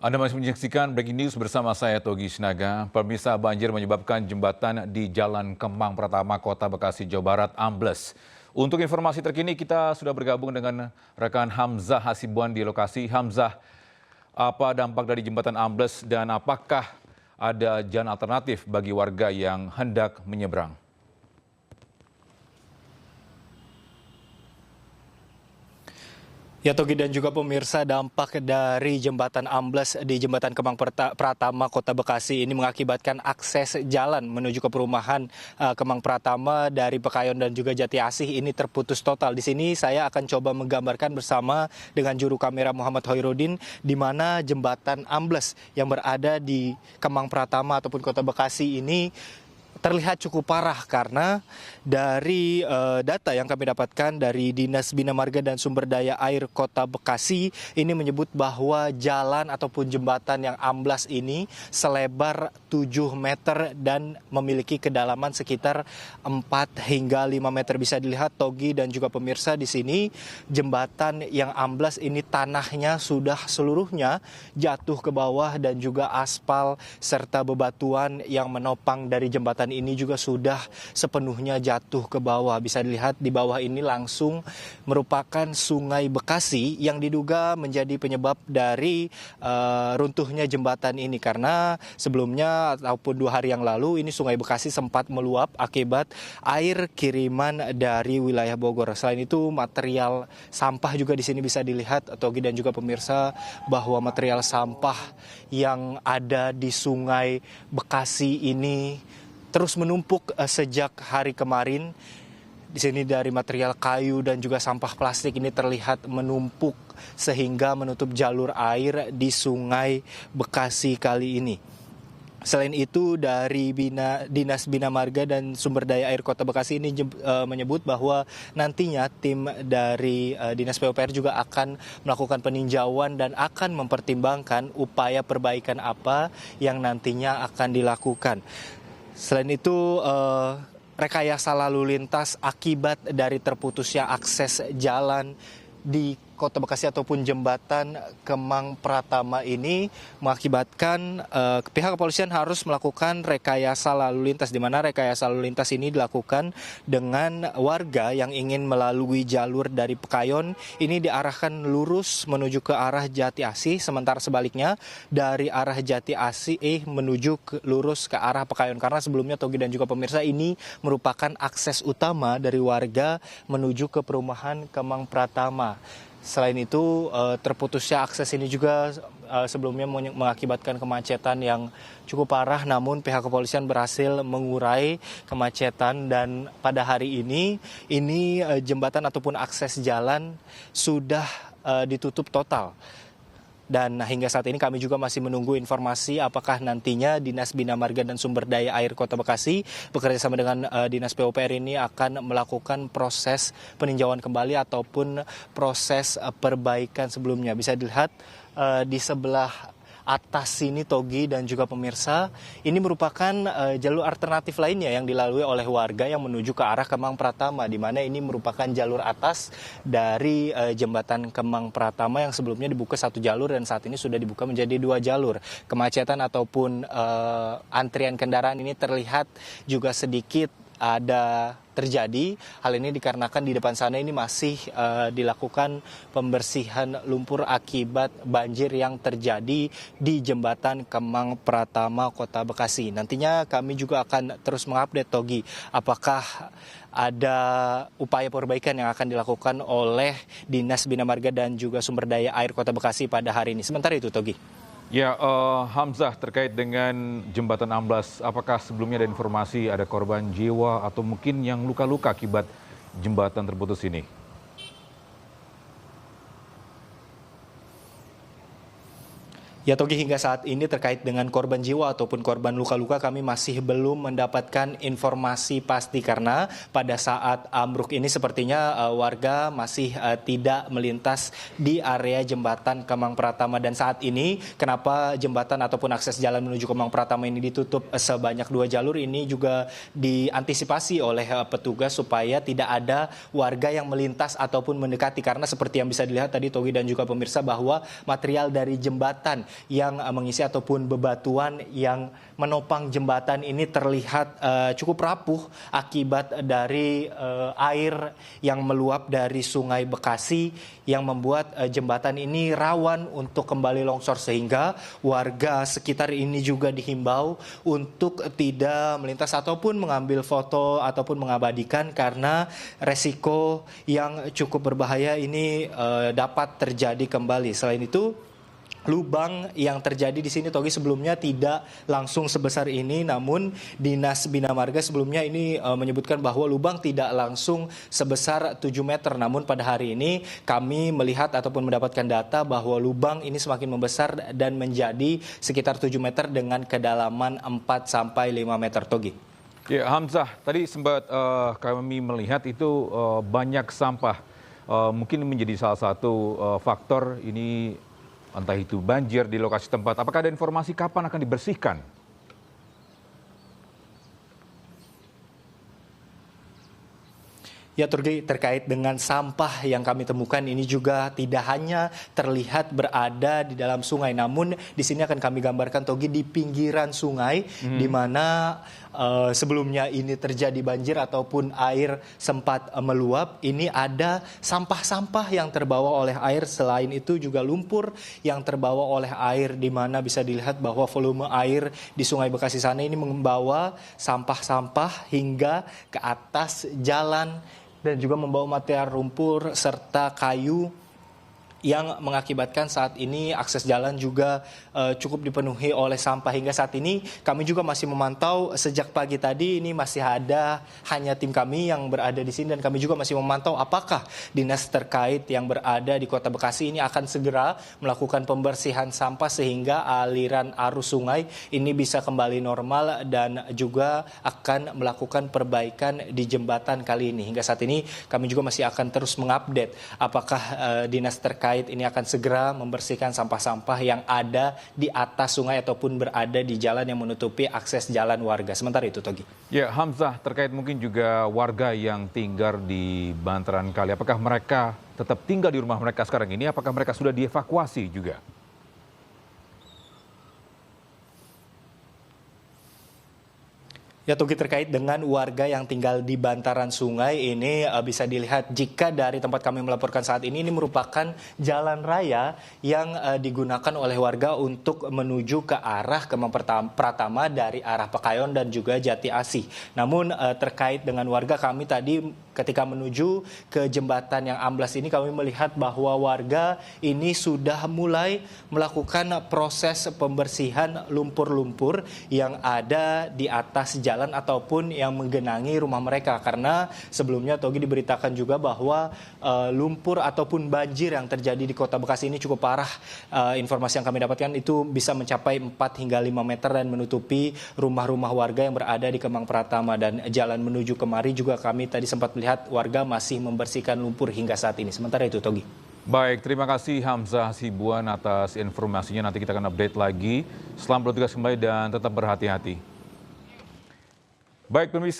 Anda masih menyaksikan Breaking News bersama saya Togi Sinaga. Pemirsa, banjir menyebabkan jembatan di Jalan Kemang Pratama, Kota Bekasi, Jawa Barat ambles. Untuk informasi terkini kita sudah bergabung dengan rekan Hamzah Hasibuan di lokasi. Hamzah, apa dampak dari jembatan ambles dan apakah ada jalan alternatif bagi warga yang hendak menyeberang? Ya, Togi dan juga pemirsa, dampak dari jembatan ambles di Jembatan Kemang Pratama Kota Bekasi ini mengakibatkan akses jalan menuju ke perumahan Kemang Pratama dari Pekayon dan juga Jati Asih ini terputus total. Di sini saya akan coba menggambarkan bersama dengan juru kamera Muhammad Hoirudin di mana jembatan ambles yang berada di Kemang Pratama ataupun Kota Bekasi ini terlihat cukup parah karena dari data yang kami dapatkan dari Dinas Bina Marga dan Sumber Daya Air Kota Bekasi ini menyebut bahwa jalan ataupun jembatan yang amblas ini selebar 7 meter dan memiliki kedalaman sekitar 4 hingga 5 meter. Bisa dilihat Togi dan juga pemirsa di sini jembatan yang amblas ini tanahnya sudah seluruhnya jatuh ke bawah dan juga aspal serta bebatuan yang menopang dari jembatan ini juga sudah sepenuhnya jatuh ke bawah. Bisa dilihat di bawah ini langsung merupakan Sungai Bekasi yang diduga menjadi penyebab dari runtuhnya jembatan ini, karena sebelumnya ataupun 2 hari yang lalu ini Sungai Bekasi sempat meluap akibat air kiriman dari wilayah Bogor. Selain itu material sampah juga di sini bisa dilihat Togi dan juga pemirsa bahwa material sampah yang ada di Sungai Bekasi ini terus menumpuk sejak hari kemarin. Di sini dari material kayu dan juga sampah plastik ini terlihat menumpuk sehingga menutup jalur air di Sungai Bekasi kali ini. Selain itu dari Dinas Bina Marga dan Sumber Daya Air Kota Bekasi ini menyebut bahwa nantinya tim dari Dinas PUPR juga akan melakukan peninjauan dan akan mempertimbangkan upaya perbaikan apa yang nantinya akan dilakukan. Selain itu, rekayasa lalu lintas akibat dari terputusnya akses jalan di Kota Bekasi ataupun jembatan Kemang Pratama ini mengakibatkan pihak kepolisian harus melakukan rekayasa lalu lintas, di mana rekayasa lalu lintas ini dilakukan dengan warga yang ingin melalui jalur dari Pekayon ini diarahkan lurus menuju ke arah Jati Asih, sementara sebaliknya dari arah Jati Asih menuju lurus ke arah Pekayon, karena sebelumnya Togi dan juga pemirsa ini merupakan akses utama dari warga menuju ke perumahan Kemang Pratama. Selain itu, terputusnya akses ini juga sebelumnya mengakibatkan kemacetan yang cukup parah, namun pihak kepolisian berhasil mengurai kemacetan dan pada hari ini jembatan ataupun akses jalan sudah ditutup total. Dan hingga saat ini kami juga masih menunggu informasi apakah nantinya Dinas Bina Marga dan Sumber Daya Air Kota Bekasi bekerjasama dengan Dinas PUPR ini akan melakukan proses peninjauan kembali ataupun proses perbaikan sebelumnya. Bisa dilihat di sebelah atas sini Togi dan juga pemirsa, ini merupakan jalur alternatif lainnya yang dilalui oleh warga yang menuju ke arah Kemang Pratama, di mana ini merupakan jalur atas dari jembatan Kemang Pratama yang sebelumnya dibuka 1 jalur dan saat ini sudah dibuka menjadi 2 jalur. Kemacetan ataupun antrian kendaraan ini terlihat juga sedikit ada terjadi. Hal ini dikarenakan di depan sana ini masih dilakukan pembersihan lumpur akibat banjir yang terjadi di jembatan Kemang Pratama Kota Bekasi. Nantinya kami juga akan terus mengupdate Togi apakah ada upaya perbaikan yang akan dilakukan oleh Dinas Bina Marga dan juga Sumber Daya Air Kota Bekasi pada hari ini. Sementara itu Togi. Ya, Hamzah, terkait dengan jembatan amblas, apakah sebelumnya ada informasi ada korban jiwa atau mungkin yang luka-luka akibat jembatan terputus ini? Ya Togi, hingga saat ini terkait dengan korban jiwa ataupun korban luka-luka kami masih belum mendapatkan informasi pasti, karena pada saat ambruk ini sepertinya warga masih tidak melintas di area jembatan Kemang Pratama. Dan saat ini kenapa jembatan ataupun akses jalan menuju Kemang Pratama ini ditutup sebanyak 2 jalur ini juga diantisipasi oleh petugas supaya tidak ada warga yang melintas ataupun mendekati, karena seperti yang bisa dilihat tadi Togi dan juga pemirsa bahwa material dari jembatan yang mengisi ataupun bebatuan yang menopang jembatan ini terlihat cukup rapuh akibat dari air yang meluap dari Sungai Bekasi yang membuat jembatan ini rawan untuk kembali longsor, sehingga warga sekitar ini juga dihimbau untuk tidak melintas ataupun mengambil foto ataupun mengabadikan karena resiko yang cukup berbahaya ini dapat terjadi kembali. Selain itu, lubang yang terjadi di sini, Togi, sebelumnya tidak langsung sebesar ini, namun Dinas Bina Marga sebelumnya ini menyebutkan bahwa lubang tidak langsung sebesar 7 meter. Namun pada hari ini kami melihat ataupun mendapatkan data bahwa lubang ini semakin membesar dan menjadi sekitar 7 meter dengan kedalaman 4 sampai 5 meter, Togi. Ya, Hamzah, tadi sempat kami melihat itu banyak sampah. Mungkin menjadi salah satu faktor ini, entah itu banjir di lokasi tempat. Apakah ada informasi kapan akan dibersihkan? Ya, Turgi, terkait dengan sampah yang kami temukan ini juga tidak hanya terlihat berada di dalam sungai, namun di sini akan kami gambarkan, Togi, di pinggiran sungai, di mana sebelumnya ini terjadi banjir ataupun air sempat meluap. Ini ada sampah-sampah yang terbawa oleh air, selain itu juga lumpur yang terbawa oleh air, di mana bisa dilihat bahwa volume air di Sungai Bekasi sana ini membawa sampah-sampah hingga ke atas jalan dan juga membawa material lumpur serta kayu yang mengakibatkan saat ini akses jalan juga cukup dipenuhi oleh sampah. Hingga saat ini kami juga masih memantau, sejak pagi tadi ini masih ada hanya tim kami yang berada di sini, dan kami juga masih memantau apakah dinas terkait yang berada di Kota Bekasi ini akan segera melakukan pembersihan sampah sehingga aliran arus sungai ini bisa kembali normal, dan juga akan melakukan perbaikan di jembatan kali ini. Hingga saat ini kami juga masih akan terus mengupdate apakah dinas terkait ini akan segera membersihkan sampah-sampah yang ada di atas sungai ataupun berada di jalan yang menutupi akses jalan warga. Sementara itu, Togi. Ya, Hamzah, terkait mungkin juga warga yang tinggal di bantaran kali. Apakah mereka tetap tinggal di rumah mereka sekarang ini? Apakah mereka sudah dievakuasi juga? Ya, Togi, terkait dengan warga yang tinggal di bantaran sungai ini bisa dilihat jika dari tempat kami melaporkan saat ini merupakan jalan raya yang digunakan oleh warga untuk menuju ke arah Kemang Pratama dari arah Pekayon dan juga Jati Asih. Namun terkait dengan warga, kami tadi ketika menuju ke jembatan yang amblas ini kami melihat bahwa warga ini sudah mulai melakukan proses pembersihan lumpur-lumpur yang ada di atas jalan ataupun yang menggenangi rumah mereka, karena sebelumnya, Togi, diberitakan juga bahwa lumpur ataupun banjir yang terjadi di Kota Bekasi ini cukup parah. Informasi yang kami dapatkan itu bisa mencapai 4 hingga 5 meter dan menutupi rumah-rumah warga yang berada di Kemang Pratama, dan jalan menuju kemari juga kami tadi sempat melihat warga masih membersihkan lumpur hingga saat ini. Sementara itu, Togi. Baik, terima kasih Hamzah Sibuan atas informasinya. Nanti kita akan update lagi. Selamat bertugas kembali dan tetap berhati-hati. Baik, pemirsa.